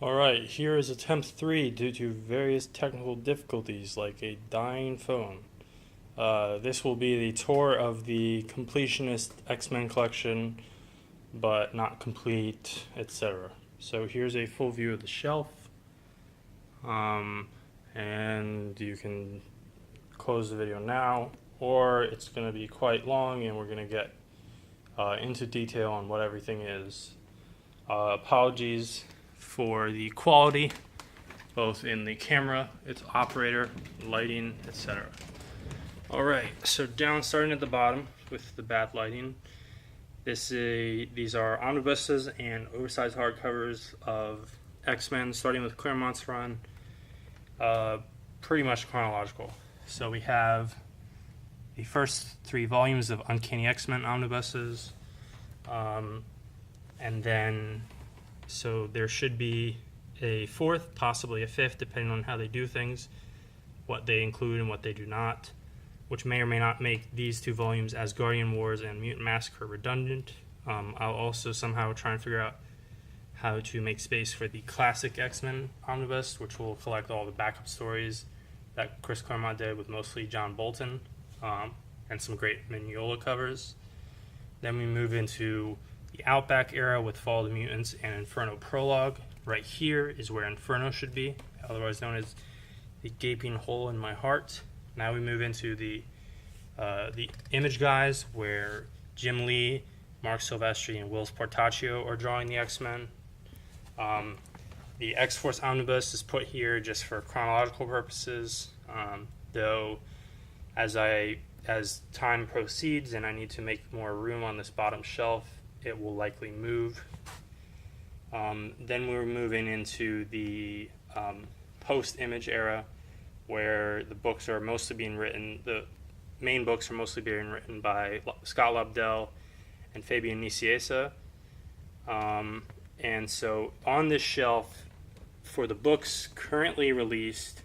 Alright, here is attempt 3 due to various technical difficulties like a dying phone. This will be the tour of the completionist X-Men collection, but not complete, etc. So here's a full view of the shelf, and you can close the video now, or it's going to be quite long and we're going to get into detail on what everything is. Apologies for the quality, both in the camera, its operator, lighting, etc. Alright, so starting at the bottom with the bad lighting. These are omnibuses and oversized hardcovers of X-Men, starting with Claremont's run, pretty much chronological. So we have the first 3 volumes of Uncanny X-Men omnibuses, and then so there should be a 4th, possibly a 5th, depending on how they do things, what they include and what they do not, which may or may not make these 2 volumes, Asgardian Wars and Mutant Massacre, redundant. I'll also somehow try and figure out how to make space for the classic X-Men omnibus, which will collect all the backup stories that Chris Claremont did with mostly John Bolton, and some great Mignola covers. Then we move into the Outback era with Fall of the Mutants and Inferno prologue. Right here is where Inferno should be, otherwise known as the gaping hole in my heart. Now we move into the Image guys, where Jim Lee, Mark Silvestri, and Will Portaccio are drawing the X-Men. The X-Force omnibus is put here just for chronological purposes, though as time proceeds and I need to make more room on this bottom shelf, it will likely move. Then we're moving into the post-Image era, where the books are mostly being written, the main books are mostly being written by Scott Lobdell and Fabian Nicieza. And so on this shelf, for the books currently released,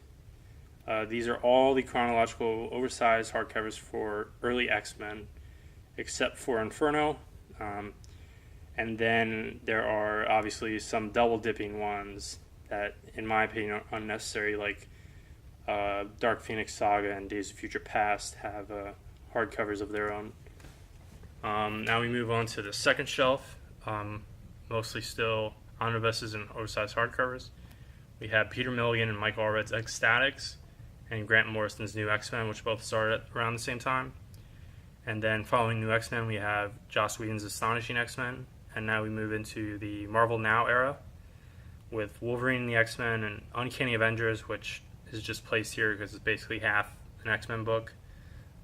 these are all the chronological oversized hardcovers for early X-Men, except for Inferno. And then there are obviously some double-dipping ones that, in my opinion, are unnecessary, like Dark Phoenix Saga and Days of Future Past have hardcovers of their own. Now we move on to the second shelf, mostly still omnibuses and oversized hardcovers. We have Peter Milligan and Mike Allred's X-Statix and Grant Morrison's New X-Men, which both started around the same time. And then following New X-Men, we have Joss Whedon's Astonishing X-Men. And now we move into the Marvel Now era with Wolverine and the X-Men and Uncanny Avengers, which is just placed here because it's basically half an X-Men book.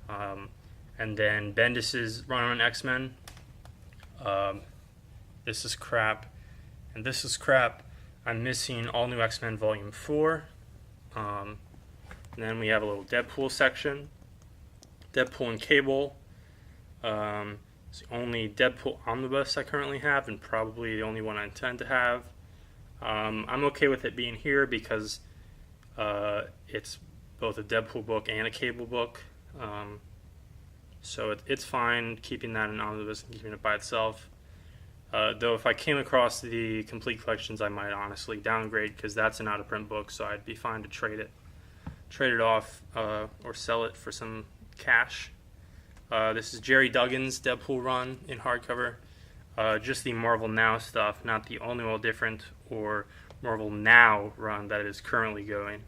And then Bendis's run on X-Men. This is crap. And this is crap. I'm missing All New X-Men Volume 4. And then we have a little Deadpool section. Deadpool and Cable. It's the only Deadpool omnibus I currently have, and probably the only one I intend to have. I'm okay with it being here because it's both a Deadpool book and a Cable book. So it's fine keeping that in omnibus and keeping it by itself. Though if I came across the complete collections, I might honestly downgrade, because that's an out-of-print book, so I'd be fine to trade it off or sell it for some cash. This is Jerry Duggan's Deadpool run in hardcover. Just the Marvel Now stuff, not the All New All Different or Marvel Now run that is currently going.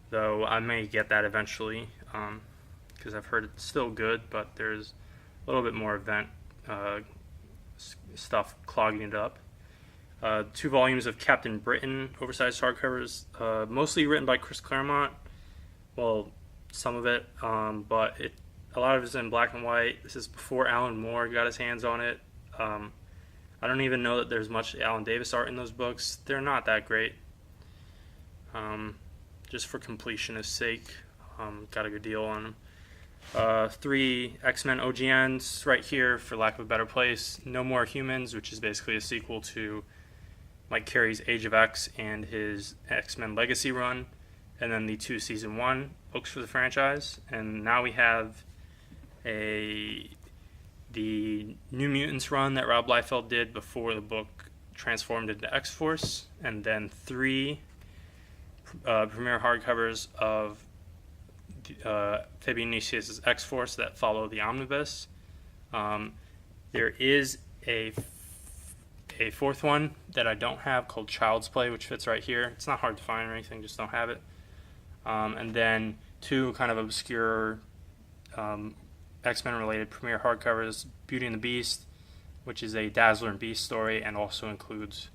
Though I may get that eventually, because I've heard it's still good, but there's a little bit more event stuff clogging it up. 2 volumes of Captain Britain oversized hardcovers, mostly written by Chris Claremont. Well, some of it, but a lot of it's in black and white. This is before Alan Moore got his hands on it. I don't even know that there's much Alan Davis art in those books. They're not that great. Just for completionist sake, got a good deal on them. 3 X-Men OGNs right here, for lack of a better place. No More Humans, which is basically a sequel to Mike Carey's Age of X and his X-Men Legacy run. And then the 2 Season 1 books for the franchise. And now we have the New Mutants run that Rob Liefeld did before the book transformed into X-Force, and then 3 premiere hardcovers of Fabian Niciez's X-Force that follow the omnibus. There is a 4th one that I don't have called Child's Play, which fits right here. It's not hard to find or anything, just don't have it. And then 2 kind of obscure X-Men related premiere hardcovers, Beauty and the Beast, which is a Dazzler and Beast story and also includes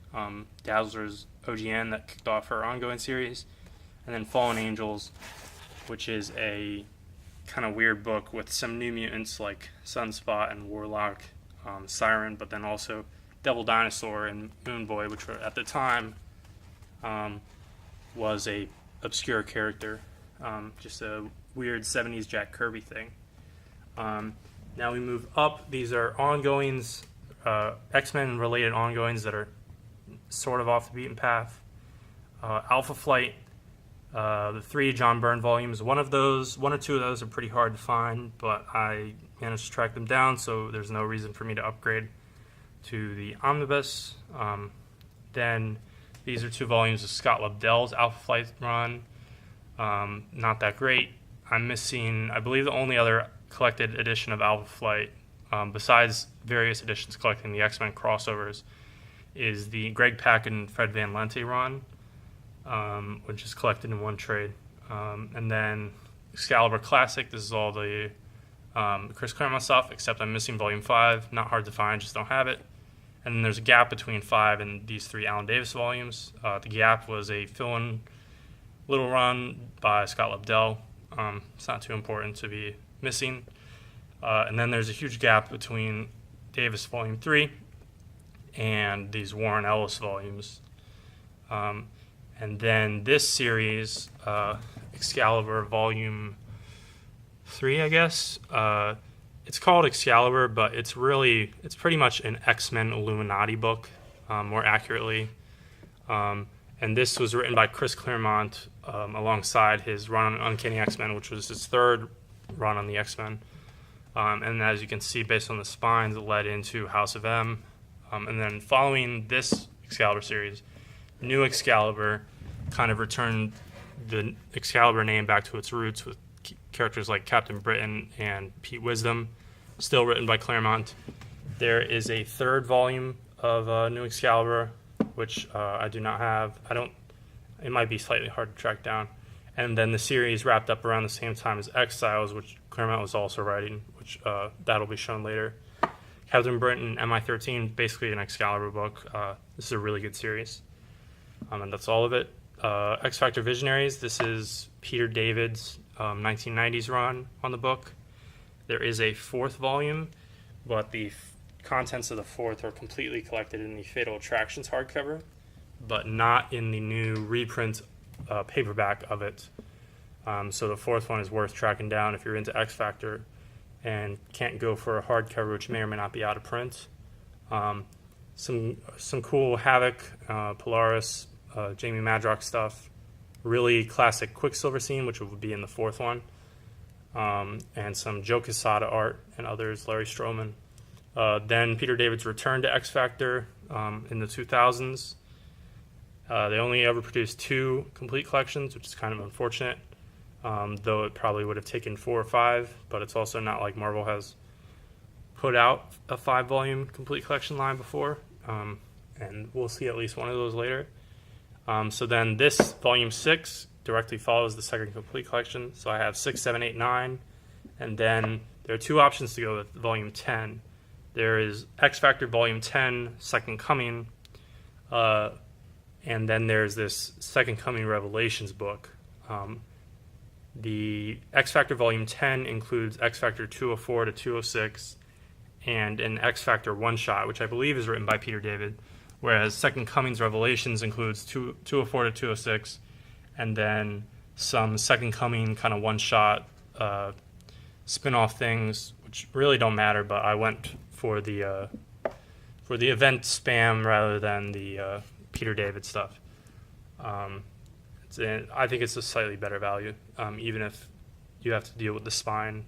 Dazzler's OGN that kicked off her ongoing series, and then Fallen Angels, which is a kind of weird book with some new mutants like Sunspot and Warlock, Siren, but then also Devil Dinosaur and Moon Boy, which were at the time was a obscure character, just a weird 70s Jack Kirby thing. Now we move up. These are ongoings, X-Men related ongoings that are sort of off the beaten path. Alpha Flight, the 3 John Byrne volumes. One or 2 of those are pretty hard to find, but I managed to track them down, so there's no reason for me to upgrade to the omnibus. Then these are 2 volumes of Scott Lobdell's Alpha Flight run. Not that great. I'm missing, I believe, the only other collected edition of Alpha Flight, besides various editions collecting the X-Men crossovers, is the Greg Pak and Fred Van Lente run, which is collected in 1 trade. And then Excalibur Classic, this is all the Chris Claremont stuff, except I'm missing Volume 5. Not hard to find, just don't have it. And then there's a gap between 5 and these 3 Alan Davis volumes. The gap was a fill-in little run by Scott Lobdell. It's not too important to be missing. And then there's a huge gap between Davis Volume 3 and these Warren Ellis volumes. And then this series, Excalibur Volume 3, I guess. It's called Excalibur, but it's pretty much an X-Men Illuminati book, more accurately. And this was written by Chris Claremont alongside his run on Uncanny X-Men, which was his 3rd run on the X-Men. And as you can see, based on the spines, it led into House of M. And then following this Excalibur series, New Excalibur kind of returned the Excalibur name back to its roots with characters like Captain Britain and Pete Wisdom, still written by Claremont. There is a 3rd volume of New Excalibur, which I do not have. It might be slightly hard to track down. And then the series wrapped up around the same time as Exiles, which Claremont was also writing, which that'll be shown later. Captain Britain, MI-13, basically an Excalibur book. This is a really good series. And that's all of it. X-Factor Visionaries, this is Peter David's 1990s run on the book. There is a 4th volume, but the contents of the 4th are completely collected in the Fatal Attractions hardcover, but not in the new reprint paperback of it. So the 4th one is worth tracking down if you're into X-Factor and can't go for a hardcover, which may or may not be out of print. Some cool Havoc, Polaris, Jamie Madrox stuff. Really classic Quicksilver scene, which would be in the 4th one. And some Joe Quesada art and others, Larry Stroman. Then Peter David's return to X-Factor in the 2000s. They only ever produced 2 complete collections, which is kind of unfortunate, though it probably would have taken 4 or 5, but it's also not like Marvel has put out a 5-volume complete collection line before, and we'll see at least one of those later. So then this Volume 6 directly follows the 2nd complete collection, so I have 6, 7, 8, 9, and then there are 2 options to go with Volume 10. There is X-Factor Volume 10, Second Coming, and then there's this Second Coming Revelations book. The X-Factor Volume 10 includes X-Factor 204 to 206 and an X-Factor one-shot, which I believe is written by Peter David, whereas Second Coming's Revelations includes 204 to 206 and then some Second Coming kind of one-shot spin-off things, which really don't matter, but I went for the event spam rather than the Peter David stuff. I think it's a slightly better value, even if you have to deal with the spine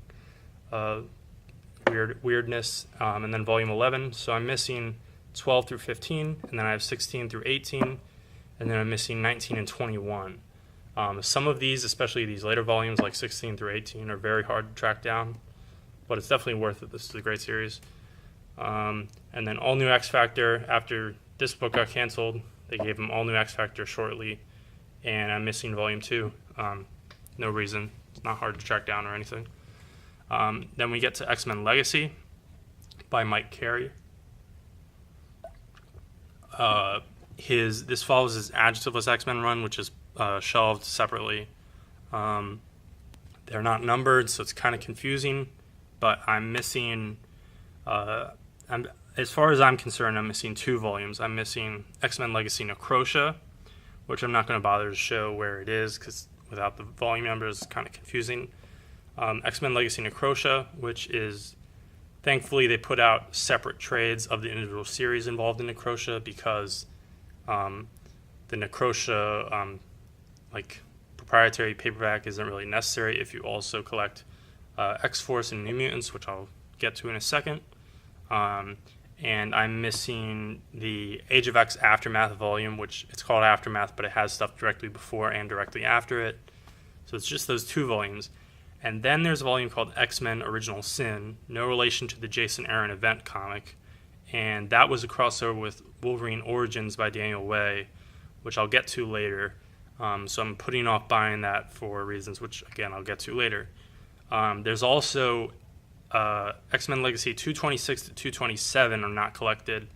weirdness. And then Volume 11, so I'm missing 12 through 15, and then I have 16 through 18, and then I'm missing 19 and 21. Some of these, especially these later volumes like 16 through 18, are very hard to track down, but it's definitely worth it. This is a great series. And then All New X Factor, after this book got canceled, they gave them All New X Factor shortly, and I'm missing volume 2. No reason. It's not hard to track down or anything. Then we get to X-Men Legacy by Mike Carey. This follows his Adjectiveless X-Men run, which is shelved separately. They're not numbered, so it's kind of confusing, but I'm missing... as far as I'm concerned, I'm missing 2 volumes. I'm missing X-Men Legacy Necrotia, which I'm not going to bother to show where it is, because without the volume numbers, it's kind of confusing. X-Men Legacy Necrotia, which is, thankfully, they put out separate trades of the individual series involved in Necrotia, because the Necrotia proprietary paperback isn't really necessary if you also collect X-Force and New Mutants, which I'll get to in a second. And I'm missing the Age of X Aftermath volume, which it's called Aftermath, but it has stuff directly before and directly after it. So it's just those 2 volumes. And then there's a volume called X-Men Original Sin, no relation to the Jason Aaron event comic. And that was a crossover with Wolverine Origins by Daniel Way, which I'll get to later. So I'm putting off buying that for reasons which, again, I'll get to later. There's also X-Men Legacy 226 to 227 are not collected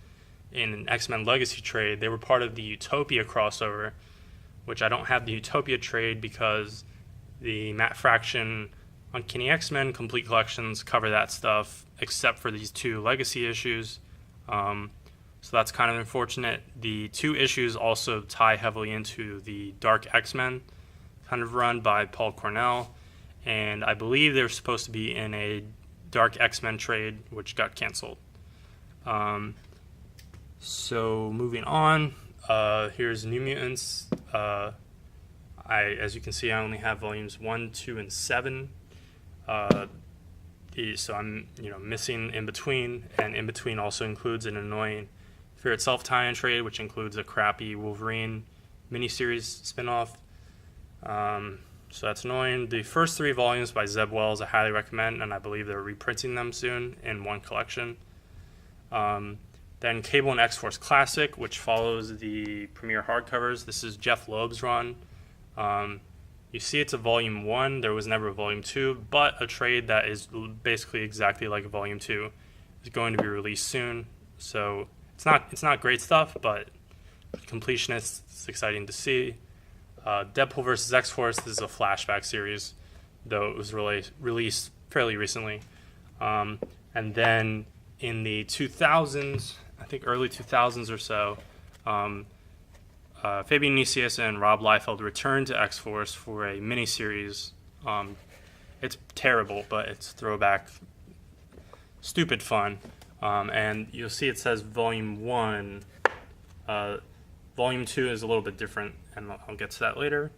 in an X-Men Legacy trade. They were part of the Utopia crossover, which I don't have the Utopia trade because the Matt Fraction Uncanny X-Men complete collections cover that stuff, except for these 2 Legacy issues. So that's kind of unfortunate. The 2 issues also tie heavily into the Dark X-Men kind of run by Paul Cornell, and I believe they're supposed to be in a Dark X-Men trade, which got canceled. So moving on, here's New Mutants. As you can see, I only have volumes 1, 2, and 7. So I'm missing In Between, and In Between also includes an annoying Fear Itself tie-in trade, which includes a crappy Wolverine miniseries spinoff. So that's annoying. The first 3 volumes by Zeb Wells I highly recommend, and I believe they're reprinting them soon in one collection. Then Cable and X-Force Classic, which follows the premiere hardcovers. This is Jeff Loeb's run. You see it's a volume 1. There was never a volume 2, but a trade that is basically exactly like a volume 2 is going to be released soon. So it's not great stuff, but completionists, it's exciting to see. Deadpool vs. X-Force, this is a flashback series, though it was released fairly recently. And then in the 2000s, I think early 2000s or so, Fabian Nicias and Rob Liefeld returned to X-Force for a miniseries. It's terrible, but it's throwback, stupid fun. And you'll see it says Volume 1. Volume 2 is a little bit different, and I'll get to that later.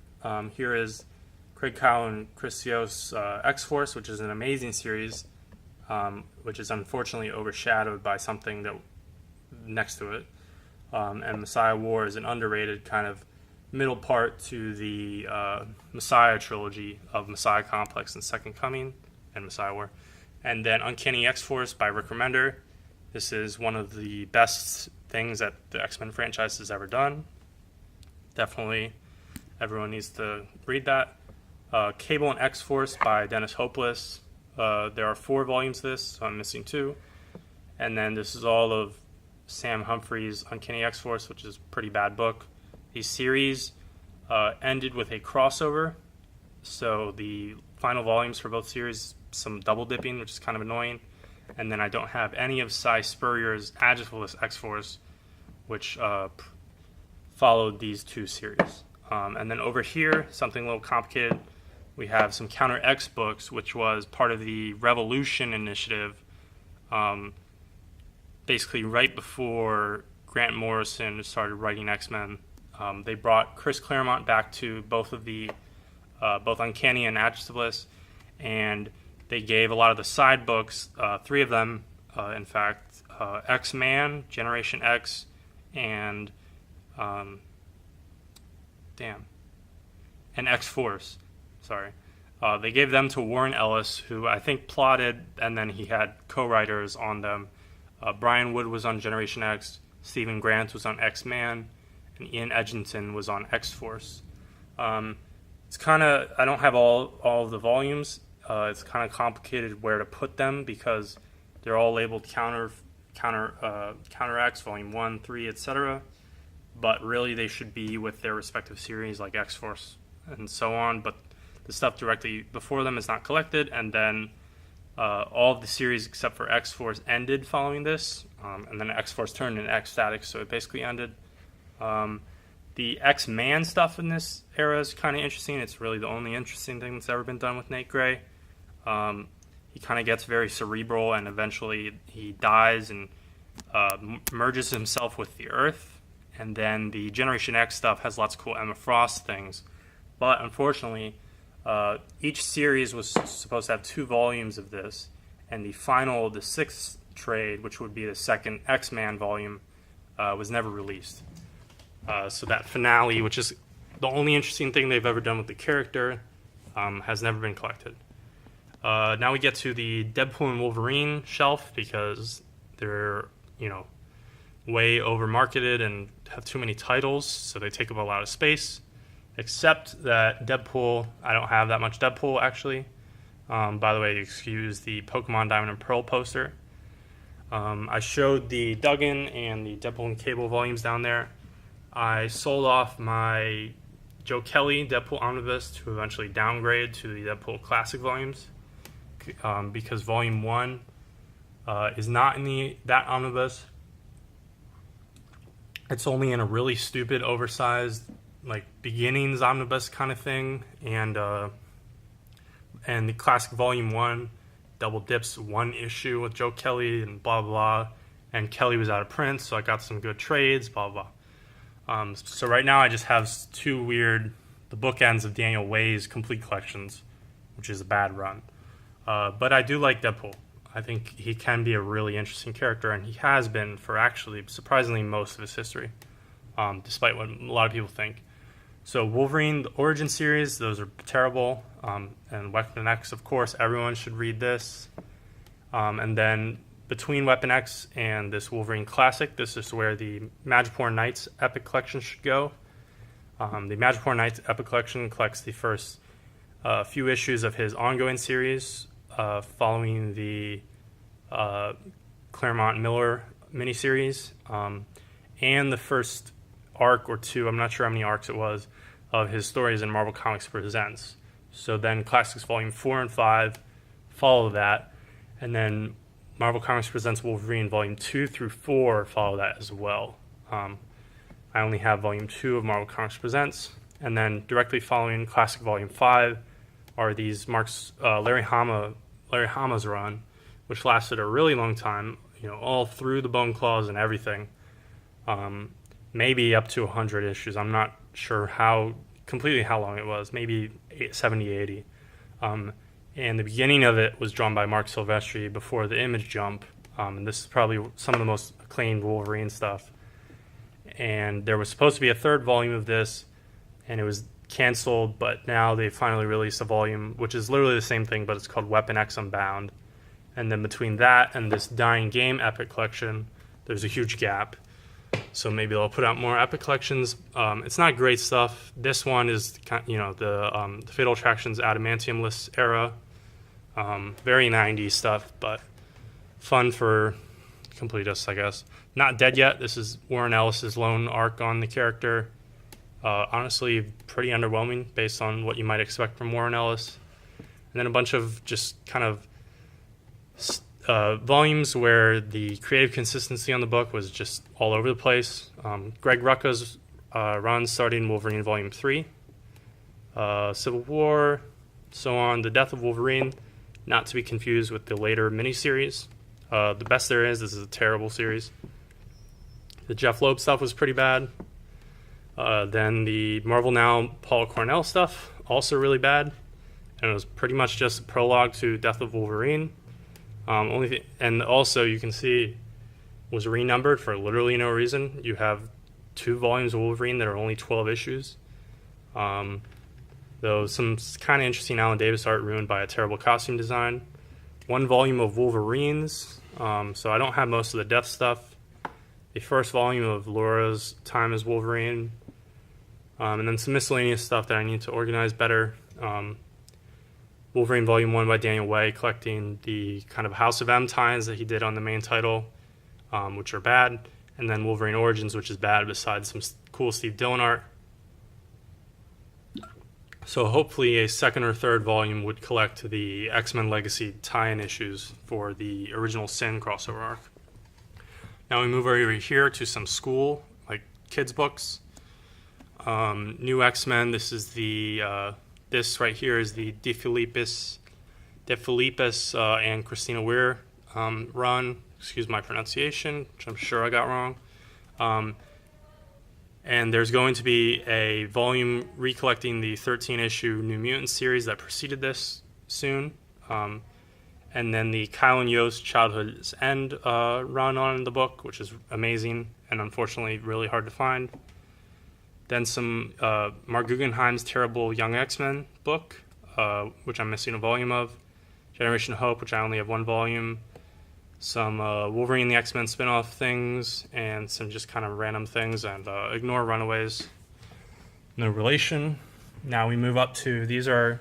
Here is Craig Kyle and Chris Yost, X-Force, which is an amazing series, which is unfortunately overshadowed by something that next to it. And Messiah War is an underrated kind of middle part to the Messiah trilogy of Messiah Complex and Second Coming and Messiah War. And then Uncanny X-Force by Rick Remender. This is one of the best things that the X-Men franchise has ever done. Definitely everyone needs to read that. Cable and X-Force by Dennis Hopeless. There are 4 volumes of this, so I'm missing 2. And then this is all of Sam Humphrey's Uncanny X-Force, which is a pretty bad book. The series ended with a crossover, so the final volumes for both series, some double dipping, which is kind of annoying. And then I don't have any of Cy Spurrier's Adjectiveless X-Force, which followed these 2 series. And then over here, something a little complicated, we have some Counter X books, which was part of the Revolution initiative, basically right before Grant Morrison started writing X-Men. They brought Chris Claremont back to both of the both Uncanny and Adjectiveless, and they gave a lot of the side books, 3 of them, in fact, X-Man, Generation X, and and X-Force. Sorry. They gave them to Warren Ellis, who I think plotted, and then he had co-writers on them. Brian Wood was on Generation X, Stephen Grant was on X-Man, and Ian Edgington was on X-Force. It's kind of, I don't have all of the volumes. It's kind of complicated where to put them because they're all labeled Counter X, Volume 1, 3, etc. But really they should be with their respective series like X-Force and so on. But the stuff directly before them is not collected, and then all of the series except for X-Force ended following this, and then X-Force turned into X-Static, so it basically ended. The X-Man stuff in this era is kind of interesting. It's really the only interesting thing that's ever been done with Nate Gray. He kind of gets very cerebral, and eventually he dies and merges himself with the Earth. And then the Generation X stuff has lots of cool Emma Frost things. But unfortunately, each series was supposed to have 2 volumes of this, and the final, the 6th trade, which would be the second X-Man volume, was never released. So that finale, which is the only interesting thing they've ever done with the character, has never been collected. Now we get to the Deadpool and Wolverine shelf because they're, way over marketed and have too many titles, so they take up a lot of space. Except that Deadpool, I don't have that much Deadpool actually. By the way, excuse the Pokemon Diamond and Pearl poster. I showed the Duggan and the Deadpool and Cable volumes down there. I sold off my Joe Kelly Deadpool Omnibus to eventually downgrade to the Deadpool Classic volumes because Volume 1 is not in that omnibus. It's only in a really stupid, oversized, like beginnings omnibus kind of thing, and the Classic Volume 1 double dips 1 issue with Joe Kelly and blah blah, and Kelly was out of print, so I got some good trades, blah blah. So right now I just have 2 the bookends of Daniel Way's complete collections, which is a bad run. But I do like Deadpool. I think he can be a really interesting character, and he has been for actually surprisingly most of his history, despite what a lot of people think. So Wolverine, the Origin series, those are terrible. And Weapon X, of course, everyone should read this. And then between Weapon X and this Wolverine Classic, this is where the Madripoor Knights Epic Collection should go. The Madripoor Knights Epic Collection collects the first few issues of his ongoing series following the Claremont Miller miniseries, and the first arc or 2, I'm not sure how many arcs it was, of his stories in Marvel Comics Presents. So then Classics Volume 4 and 5 follow that, and then Marvel Comics Presents Wolverine Volume 2 through 4 follow that as well. I only have Volume 2 of Marvel Comics Presents, and then directly following Classic Volume 5 are these Larry Hama's run, which lasted a really long time, all through the Bone Claws and everything. Maybe up to 100 issues. I'm not sure how long it was, maybe 70, 80. And the beginning of it was drawn by Mark Silvestri before the image jump. And this is probably some of the most acclaimed Wolverine stuff. And there was supposed to be a 3rd volume of this, and it was canceled, but now they finally released a volume, which is literally the same thing, but it's called Weapon X Unbound. And then between that and this Dying Game Epic Collection, there's a huge gap. So maybe they'll put out more Epic Collections. It's not great stuff. This one is, the Fatal Attractions Adamantium List era. Very 90s stuff, but fun for completists, I guess. Not Dead Yet. This is Warren Ellis's lone arc on the character. Honestly, pretty underwhelming based on what you might expect from Warren Ellis. And then a bunch of just kind of volumes where the creative consistency on the book was just all over the place. Greg Rucka's run starting Wolverine Volume 3, Civil War, so on. The Death of Wolverine, not to be confused with the later miniseries. The Best There Is, this is a terrible series. The Jeff Loeb stuff was pretty bad. Then the Marvel Now Paul Cornell stuff, also really bad. And it was pretty much just a prologue to Death of Wolverine. And also you can see was renumbered for literally no reason. You have 2 volumes of Wolverine that are only 12 issues. Though some kind of interesting Alan Davis art ruined by a terrible costume design. 1 volume of Wolverines, so I don't have most of the Death stuff. The first volume of Laura's time as Wolverine, and then some miscellaneous stuff that I need to organize better. Wolverine Volume 1 by Daniel Way, collecting the kind of House of M ties that he did on the main title, which are bad, and then Wolverine Origins, which is bad, besides some cool Steve Dillon art. So hopefully a second or third volume would collect the X-Men Legacy tie-in issues for the original Sin crossover arc. Now we move over here to some school, like kids books. New X-Men, this is the... this right here is the De Filippis and Christina Weir run. Excuse my pronunciation, which I'm sure I got wrong. And there's going to be a volume recollecting the 13-issue New Mutants series that preceded this soon. And then the Kyle and Yost Childhood's End run on the book, which is amazing and unfortunately really hard to find. Then some Mark Guggenheim's Terrible Young X-Men book, which I'm missing a volume of. Generation Hope, which I only have 1 volume. Some Wolverine and the X-Men spin-off things, and some just kind of random things, and Ignore Runaways. No relation. Now we move up to, these are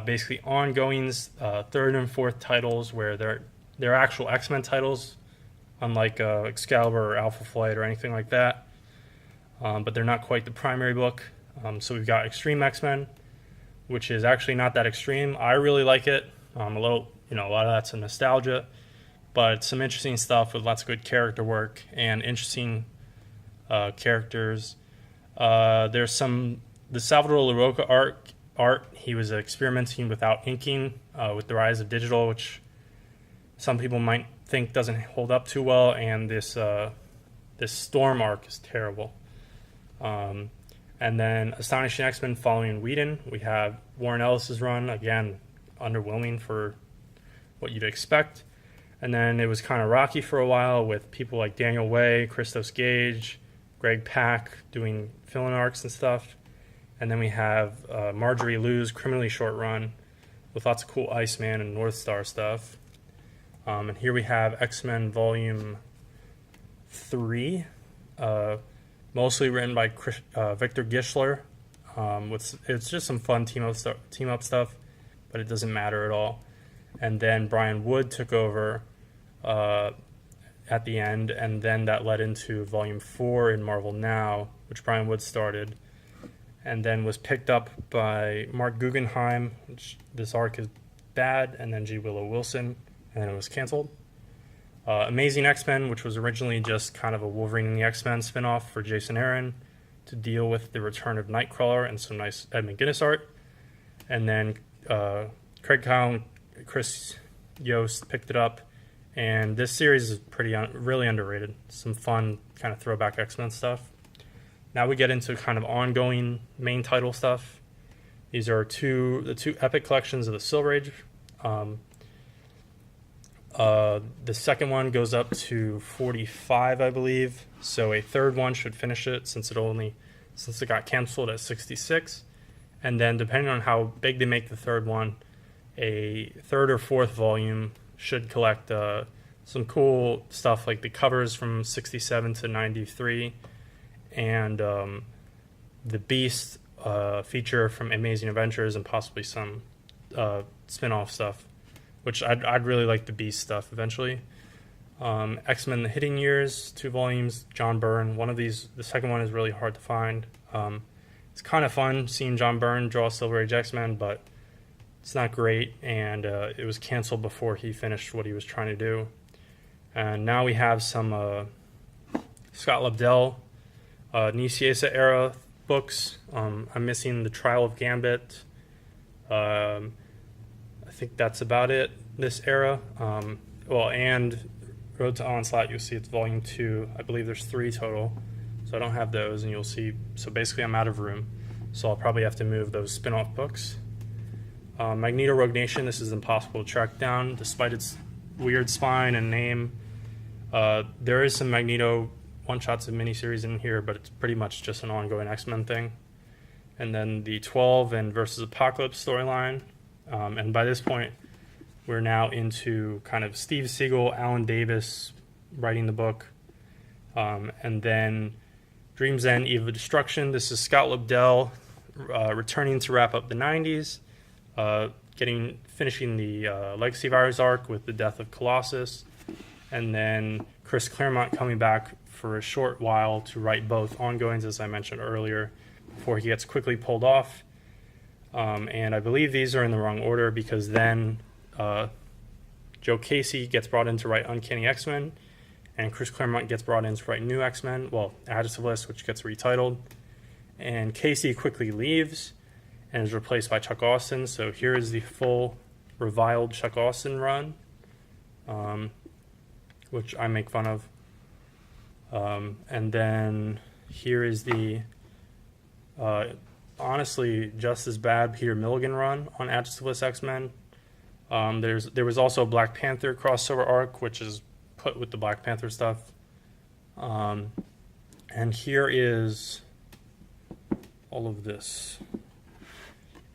basically ongoings, 3rd and 4th titles, where they're actual X-Men titles, unlike Excalibur or Alpha Flight or anything like that. But they're not quite the primary book. So we've got Extreme X-Men, which is actually not that extreme. I really like it. A lot of that's a nostalgia, but some interesting stuff with lots of good character work and interesting characters. There's the Salvador Larroca art. He was experimenting without inking with the rise of digital, which some people might think doesn't hold up too well. And this Storm arc is terrible. And then Astonishing X-Men following Whedon. We have Warren Ellis's run, again, underwhelming for what you'd expect. And then it was kind of rocky for a while with people like Daniel Way, Christos Gage, Greg Pak doing fill-in arcs and stuff. And then we have Marjorie Liu's criminally short run with lots of cool Iceman and North Star stuff. And here we have X-Men Volume 3, mostly written by Victor Gischler. It's just some fun team-up stuff, but it doesn't matter at all. And then Brian Wood took over at the end, and then that led into Volume 4 in Marvel Now, which Brian Wood started, and then was picked up by Mark Guggenheim, which this arc is bad, and then G. Willow Wilson, and it was canceled. Amazing X-Men, which was originally just kind of a Wolverine and the X-Men spinoff for Jason Aaron to deal with the return of Nightcrawler and some nice Ed McGuinness art. And then Craig Kyle and Chris Yost picked it up, and this series is really underrated. Some fun kind of throwback X-Men stuff. Now we get into kind of ongoing main title stuff. These are the two epic collections of the Silver Age. The second one goes up to 45, I believe. So a third one should finish it since it got canceled at 66. And then depending on how big they make the third one, a third or fourth volume should collect some cool stuff like the covers from 67 to 93 and the Beast feature from Amazing Adventures and possibly some spin-off stuff, which I'd really like the Beast stuff eventually. X-Men The Hidden Years, 2 volumes, John Byrne. One of these, the second one is really hard to find. It's kind of fun seeing John Byrne draw Silver Age X-Men, but it's not great, and it was canceled before he finished what he was trying to do. And now we have some Scott Lobdell, Nicieza era books. I'm missing The Trial of Gambit. I think that's about it, this era. And Road to Onslaught, you'll see it's volume 2. I believe there's 3 total, so I don't have those, and you'll see, so basically I'm out of room, so I'll probably have to move those spin-off books. Magneto Rogue Nation, this is impossible to track down, despite its weird spine and name. There is some Magneto one-shots and miniseries in here, but it's pretty much just an ongoing X-Men thing. And then the 12 and versus Apocalypse storyline. And by this point, we're now into kind of Steve Siegel, Alan Davis writing the book. And then Dream's End, Eve of Destruction. This is Scott Lobdell returning to wrap up the 90s, finishing the Legacy Virus arc with the death of Colossus. And then Chris Claremont coming back for a short while to write both ongoings, as I mentioned earlier, before he gets quickly pulled off. And I believe these are in the wrong order, because then Joe Casey gets brought in to write Uncanny X-Men, and Chris Claremont gets brought in to write New X-Men, well, Agitovist, which gets retitled. And Casey quickly leaves and is replaced by Chuck Austin. So here is the full reviled Chuck Austin run, which I make fun of. And then here is the honestly just as bad Peter Milligan run on Agitovist X-Men. There was also a Black Panther crossover arc, which is put with the Black Panther stuff. And here is all of this.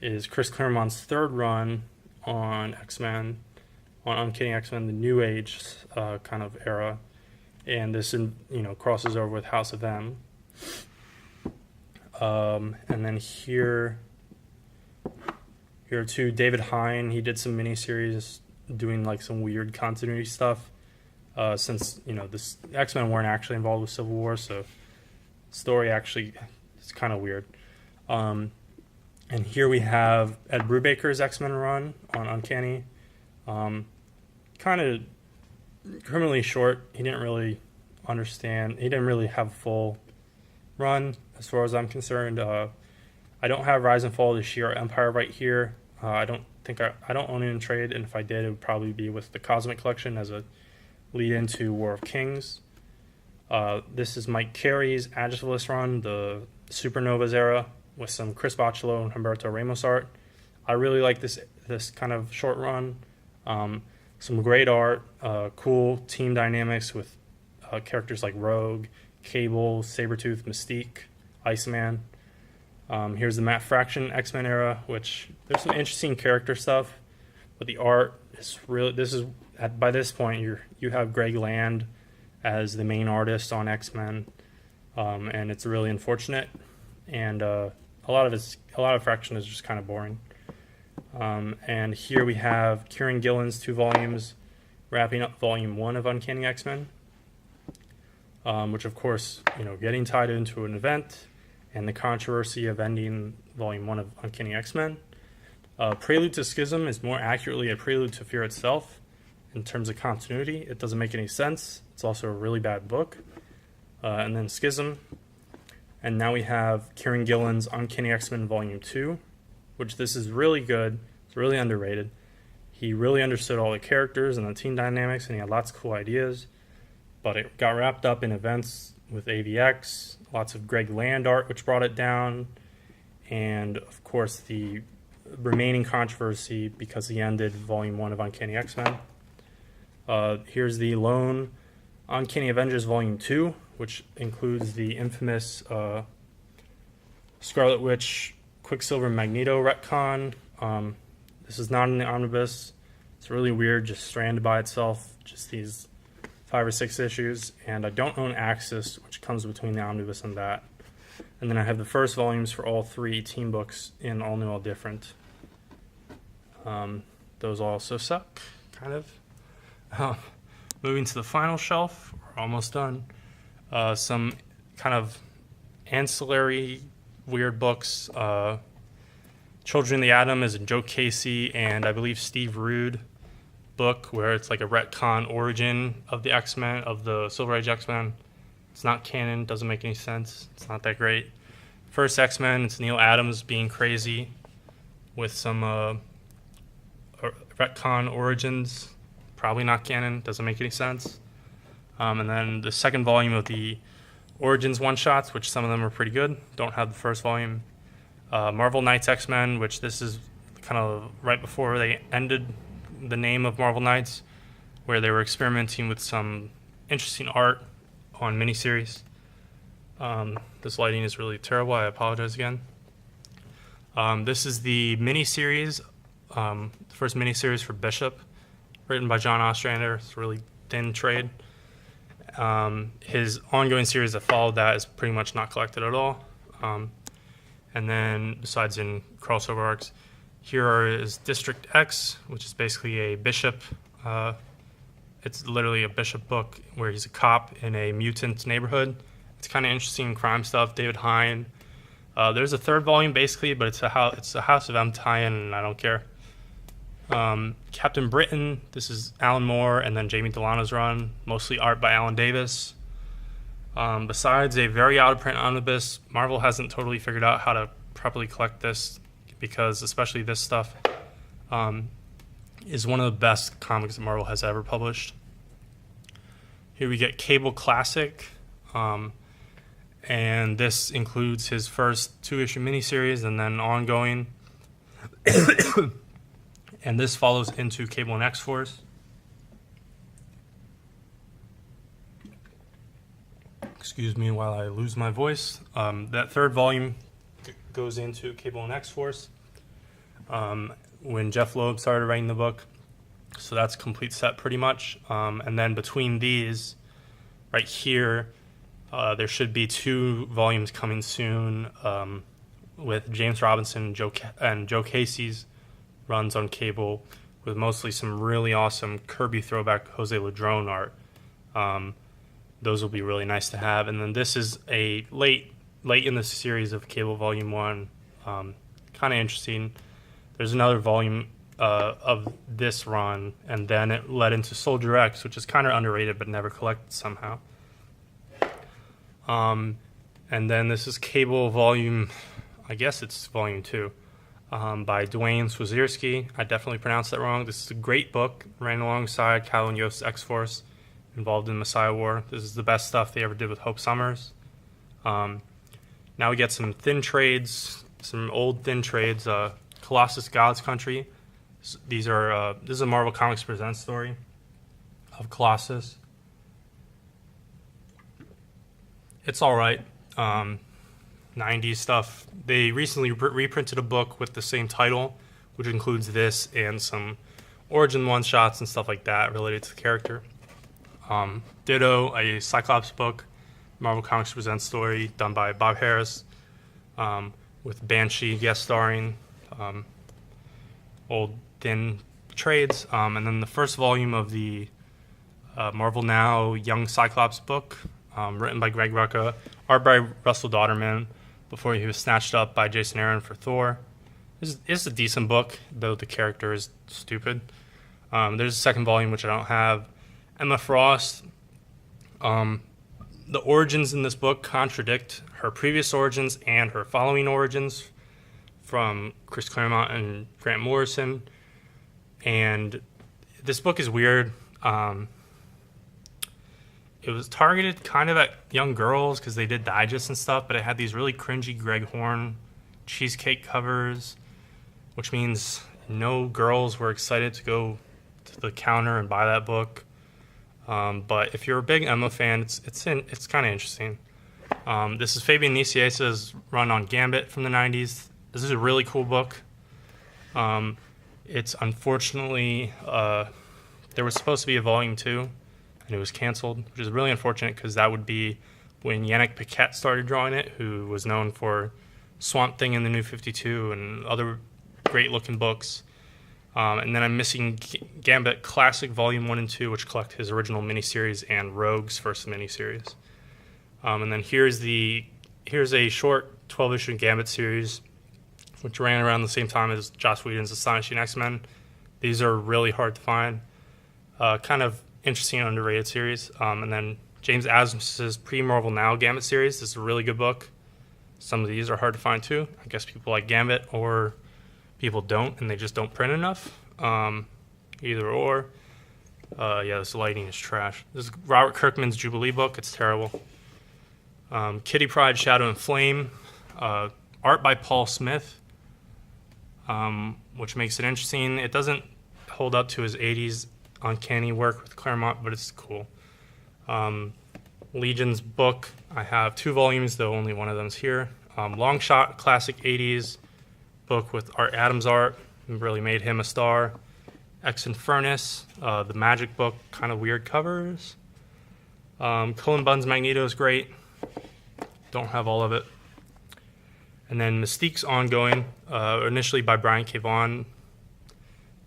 Is Chris Claremont's third run on X-Men, on Uncanny X-Men, the New Age kind of era. And this, crosses over with House of M. And then here too, David Hine, he did some miniseries doing like some weird continuity stuff. Since, this X-Men weren't actually involved with Civil War, so the story actually is kind of weird. And here we have Ed Brubaker's X-Men run on Uncanny. Kind of criminally short. He didn't really understand. He didn't really have a full run, as far as I'm concerned. I don't have Rise and Fall of the Shi'ar Empire right here. I don't own it in trade, and if I did, it would probably be with the Cosmic Collection as a lead into War of Kings. This is Mike Carey's Agitovist run, the Supernovas era, with some Chris Bachalo and Humberto Ramos art. I really like this kind of short run. Some great art, cool team dynamics with characters like Rogue, Cable, Sabretooth, Mystique, Iceman. Here's the Matt Fraction X-Men era, which there's some interesting character stuff, but the art is really, by this point you have Greg Land as the main artist on X-Men, and it's really unfortunate, and a lot of Fraction is just kind of boring. And here we have Kieran Gillen's 2 volumes wrapping up volume 1 of Uncanny X-Men, which of course, getting tied into an event and the controversy of ending volume 1 of Uncanny X-Men. Prelude to Schism is more accurately a prelude to Fear itself in terms of continuity. It doesn't make any sense. It's also a really bad book. And then Schism. And now we have Kieran Gillen's Uncanny X-Men volume 2, which this is really good. It's really underrated. He really understood all the characters and the team dynamics, and he had lots of cool ideas. But it got wrapped up in events with AVX, lots of Greg Land art, which brought it down, and of course the remaining controversy because he ended volume 1 of Uncanny X-Men. Here's the lone Uncanny Avengers volume 2, which includes the infamous Scarlet Witch, Quicksilver, Magneto retcon. This is not in the omnibus. It's really weird, just stranded by itself, just these 5 or 6 issues, and I don't own Axis, which comes between the omnibus and that. And then I have the first volumes for all 3 team books in All New, All Different. Those also suck, kind of. Moving to the final shelf, we're almost done. Some kind of ancillary weird books. Children of the Atom is a Joe Casey and I believe Steve Rude book where it's like a retcon origin of the X-Men, of the Silver Age X-Men. It's not canon, doesn't make any sense. It's not that great. First X-Men, it's Neil Adams being crazy with some retcon origins. Probably not canon, doesn't make any sense. And then the second volume of the Origins one-shots, which some of them are pretty good. Don't have the first volume. Marvel Knights X-Men, which this is kind of right before they ended the name of Marvel Knights, where they were experimenting with some interesting art on miniseries. This lighting is really terrible. I apologize again. This is the miniseries, the first miniseries for Bishop, written by John Ostrander. It's a really thin trade. His ongoing series that followed that is pretty much not collected at all. And then, besides in crossover arcs, here is District X, which is basically a Bishop. It's literally a Bishop book where he's a cop in a mutant neighborhood. It's kind of interesting crime stuff. David Hine. There's a third volume basically, but it's a House of M tie-in, and I don't care. Captain Britain. This is Alan Moore and then Jamie Delano's run, mostly art by Alan Davis. Besides a very out of print omnibus, Marvel hasn't totally figured out how to properly collect this, because especially this stuff is one of the best comics that Marvel has ever published. Here we get Cable Classic, and this includes his first 2-issue miniseries and then ongoing. And this follows into Cable and X-Force. Excuse me while I lose my voice. That third volume goes into Cable and X-Force when Jeff Loeb started writing the book. So that's a complete set pretty much. And then between these, right here, there should be 2 volumes coming soon with James Robinson and Joe Casey's runs on Cable, with mostly some really awesome Kirby throwback Jose Ladrone art. Those will be really nice to have. And then this is a late in the series of Cable Volume 1. Kind of interesting. There's another volume of this run, and then it led into Soldier X, which is kind of underrated but never collected somehow. And then this is Cable Volume, I guess it's Volume 2, by Dwayne Swazierski. I definitely pronounced that wrong. This is a great book, ran alongside Cal and Yost's X-Force, involved in Messiah War. This is the best stuff they ever did with Hope Summers. Now we get some thin trades, some old thin trades. Colossus God's Country. This is a Marvel Comics Presents story of Colossus. It's all right. 90s stuff. They recently reprinted a book with the same title, which includes this and some origin one-shots and stuff like that related to the character. Ditto, a Cyclops book, Marvel Comics Presents story done by Bob Harris, with Banshee guest starring, old thin trades, and then the first volume of the Marvel Now Young Cyclops book, written by Greg Rucka, art by Russell Dauterman, before he was snatched up by Jason Aaron for Thor. It's a decent book, though the character is stupid. There's a second volume, which I don't have. Emma Frost. The origins in this book contradict her previous origins and her following origins from Chris Claremont and Grant Morrison. And this book is weird. It was targeted kind of at young girls because they did digests and stuff, but it had these really cringy Greg Horn cheesecake covers, which means no girls were excited to go to the counter and buy that book. But if you're a big Emma fan, it's kind of interesting. This is Fabian Niciesa's run on Gambit from the 90s. This is a really cool book. It's unfortunately, there was supposed to be a volume 2, and it was canceled, which is really unfortunate because that would be when Yannick Paquette started drawing it, who was known for Swamp Thing in the New 52 and other great-looking books. And then I'm missing Gambit Classic Volume 1 and 2, which collect his original miniseries and Rogue's first miniseries. And then here's a short 12-issue Gambit series, which ran around the same time as Joss Whedon's Astonishing X-Men. These are really hard to find. Kind of interesting and underrated series. And then James Adams' pre-Marvel Now Gambit series. This is a really good book. Some of these are hard to find too. I guess people like Gambit, or people don't, and they just don't print enough. Either or. Yeah, this lighting is trash. This is Robert Kirkman's Jubilee book. It's terrible. Kitty Pryde, Shadow and Flame. Art by Paul Smith, which makes it interesting. It doesn't hold up to his 80s uncanny work with Claremont, but it's cool. Legion's book, I have 2 volumes, though only one of them's here. Long Shot, classic 80s book with Art Adams art, really made him a star. X Infernus, the Magic book, kind of weird covers. Cullen Bunn's Magneto is great. Don't have all of it. And then Mystique's ongoing, initially by Brian K. Vaughan.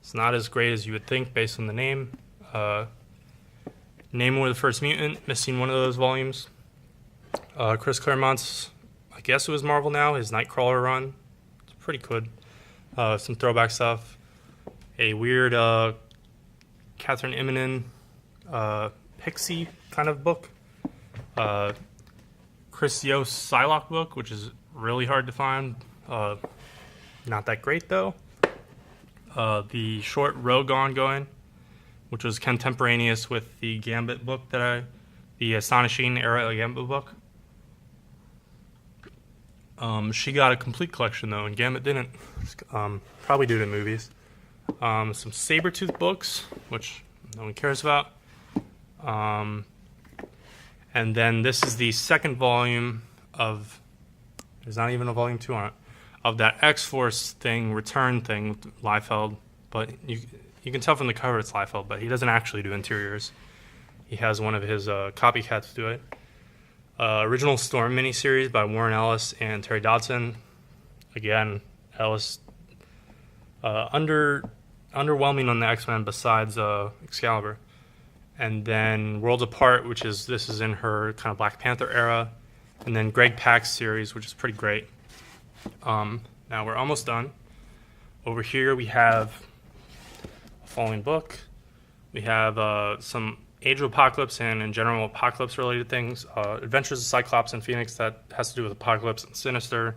It's not as great as you would think based on the name. Namor the First Mutant, missing one of those volumes. Chris Claremont's, I guess it was Marvel now, his Nightcrawler run. It's pretty good. Some throwback stuff. A weird Catherine Immonen Pixie kind of book. Chris Yost's Psylocke book, which is really hard to find. Not that great, though. The short Rogue ongoing, which was contemporaneous with the Gambit book the Astonishing Era Gambit book. She got a complete collection, though, and Gambit didn't. Probably due to movies. Some Sabretooth books, which no one cares about. And then this is the second volume of, there's not even a volume 2 on it, of that X-Force thing, Return thing with Liefeld. But you can tell from the cover it's Liefeld, but he doesn't actually do interiors. He has one of his copycats do it. Original Storm miniseries by Warren Ellis and Terry Dodson. Again, Ellis underwhelming on the X-Men besides Excalibur. And then Worlds Apart, this is in her kind of Black Panther era. And then Greg Pak's series, which is pretty great. Now we're almost done. Over here we have a Falling book. We have some Age of Apocalypse and in general Apocalypse related things. Adventures of Cyclops and Phoenix, that has to do with Apocalypse and Sinister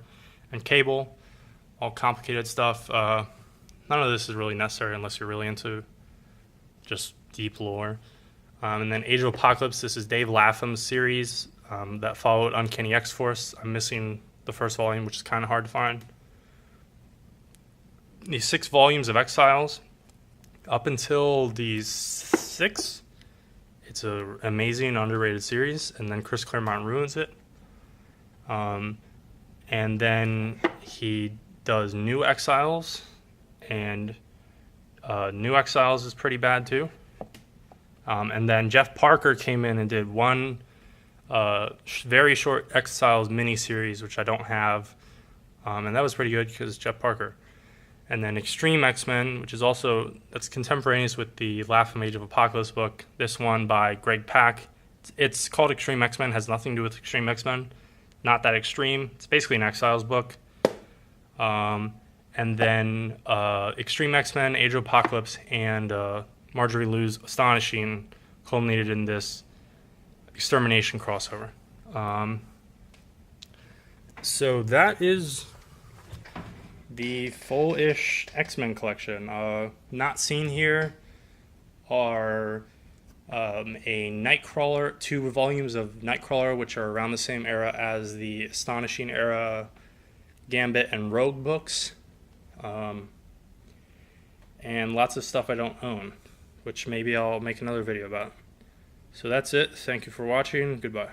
and Cable. All complicated stuff. None of this is really necessary unless you're really into just deep lore. And then Age of Apocalypse, this is Dave Latham's series that followed Uncanny X-Force. I'm missing the first volume, which is kind of hard to find. These 6 volumes of Exiles, up until these 6, it's an amazing, underrated series, and then Chris Claremont ruins it. And then he does New Exiles, and New Exiles is pretty bad too. And then Jeff Parker came in and did one very short Exiles miniseries, which I don't have, and that was pretty good because Jeff Parker. And then Extreme X-Men, which is also, that's contemporaneous with the Lapham Age of Apocalypse book. This one by Greg Pak. It's called Extreme X-Men, has nothing to do with Extreme X-Men. Not that extreme. It's basically an Exiles book. And then Extreme X-Men, Age of Apocalypse, and Marjorie Liu's Astonishing culminated in this Extermination crossover. So that is the full-ish X-Men collection. Not seen here are a Nightcrawler, 2 volumes of Nightcrawler, which are around the same era as the Astonishing Era Gambit and Rogue books. And lots of stuff I don't own, which maybe I'll make another video about. So that's it. Thank you for watching. Goodbye.